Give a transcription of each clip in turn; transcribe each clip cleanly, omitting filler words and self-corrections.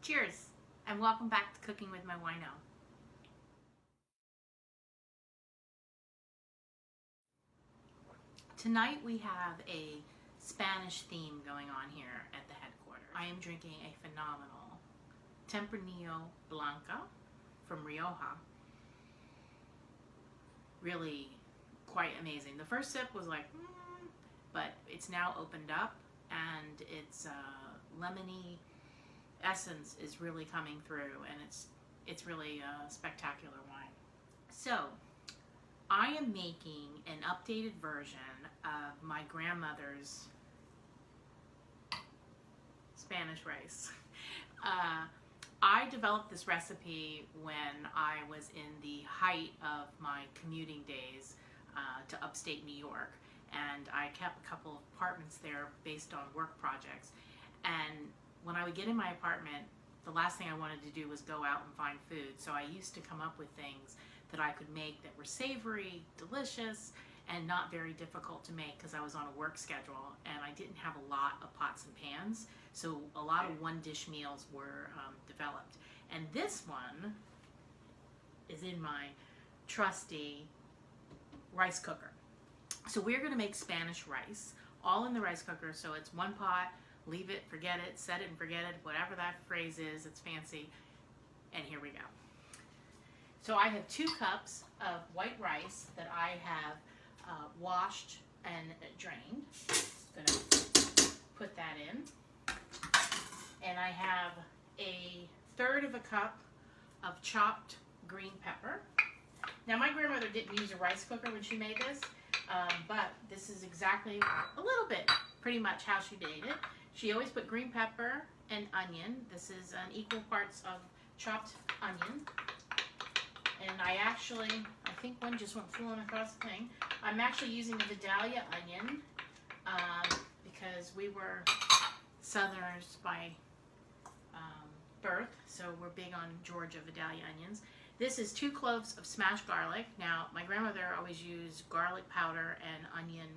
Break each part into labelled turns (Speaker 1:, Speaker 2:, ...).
Speaker 1: Cheers, and welcome back to Cooking with MoWino. Tonight we have a Spanish theme going on here at the headquarters. I am drinking a phenomenal Tempranillo Blanca from Rioja. Really quite amazing. The first sip was like, but it's now opened up and its lemony essence is really coming through, and it's really a spectacular wine. So I am making an updated version of my grandmother's Spanish rice. I developed this recipe when I was in the height of my commuting days to upstate New York, and I kept a couple of apartments there based on work projects. And when I would get in my apartment, the last thing I wanted to do was go out and find food. So I used to come up with things that I could make that were savory, delicious, and not very difficult to make because I was on a work schedule and I didn't have a lot of pots and pans. So a lot of one dish meals were developed. And this one is in my trusty rice cooker. So we're going to make Spanish rice, all in the rice cooker. So it's one pot. Leave it, forget it, set it and forget it, whatever that phrase is, it's fancy. And here we go. So I have 2 cups of white rice that I have washed and drained. I'm going to put that in. And I have a 1/3 cup of chopped green pepper. Now my grandmother didn't use a rice cooker when she made this, but this is exactly a little bit pretty much how she made it. She always put green pepper and onion. This is an equal parts of chopped onion. And I think one just went flying across the thing. I'm actually using the Vidalia onion because we were Southerners by birth, so we're big on Georgia Vidalia onions. This is 2 cloves of smashed garlic. Now, my grandmother always used garlic powder and onion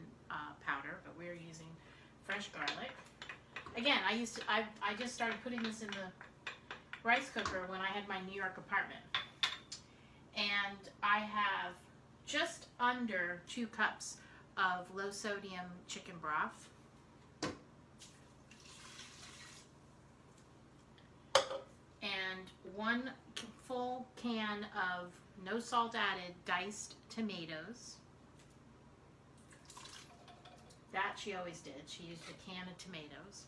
Speaker 1: powder, but we're using fresh garlic. Again, I just started putting this in the rice cooker when I had my New York apartment. And I have just under 2 cups of low sodium chicken broth. And 1 full can of no salt added diced tomatoes. That she always did. She used a can of tomatoes.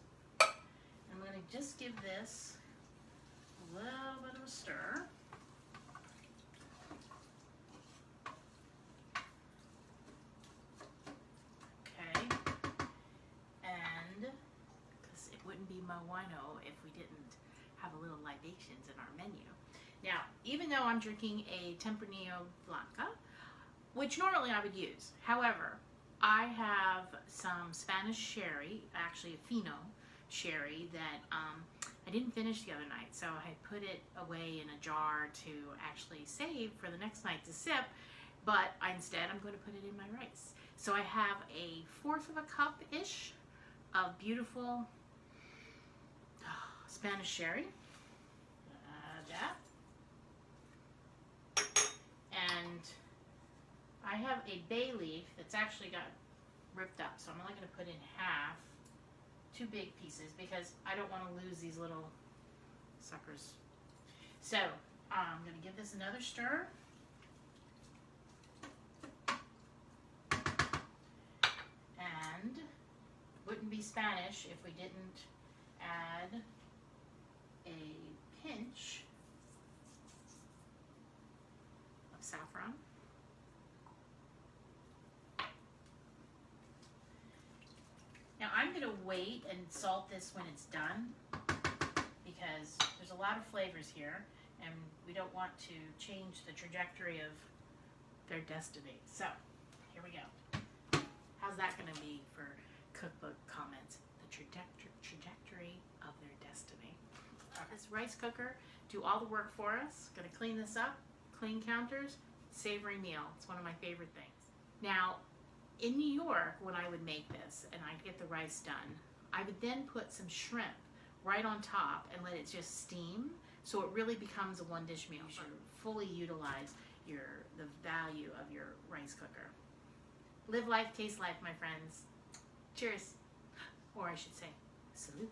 Speaker 1: I'm going to just give this a little bit of a stir. Okay. And because it wouldn't be MoWino if we didn't have a little libations in our menu. Now, even though I'm drinking a Tempranillo Blanca, which normally I would use, however, I have some Spanish sherry, actually a Fino sherry that I didn't finish the other night, so I put it away in a jar to actually save for the next night to sip, but instead I'm going to put it in my rice. So I have a 1/4 cup-ish of beautiful Spanish sherry. That. And I have a bay leaf that's actually got ripped up, so I'm only going to put in half, 2 big pieces, because I don't want to lose these little suckers. So I'm going to give this another stir. And wouldn't be Spanish if we didn't add a pinch of saffron. Now I'm going to wait and salt this when it's done because there's a lot of flavors here and we don't want to change the trajectory of their destiny. So here we go. How's that going to be for cookbook comments? The trajectory of their destiny. This rice cooker do all the work for us. Going to clean this up, clean counters, savory meal. It's one of my favorite things. Now, in New York, when I would make this and I'd get the rice done, I would then put some shrimp right on top and let it just steam, so it really becomes a one-dish meal. You fully utilize the value of your rice cooker. Live life, taste life, my friends. Cheers. Or I should say, salute.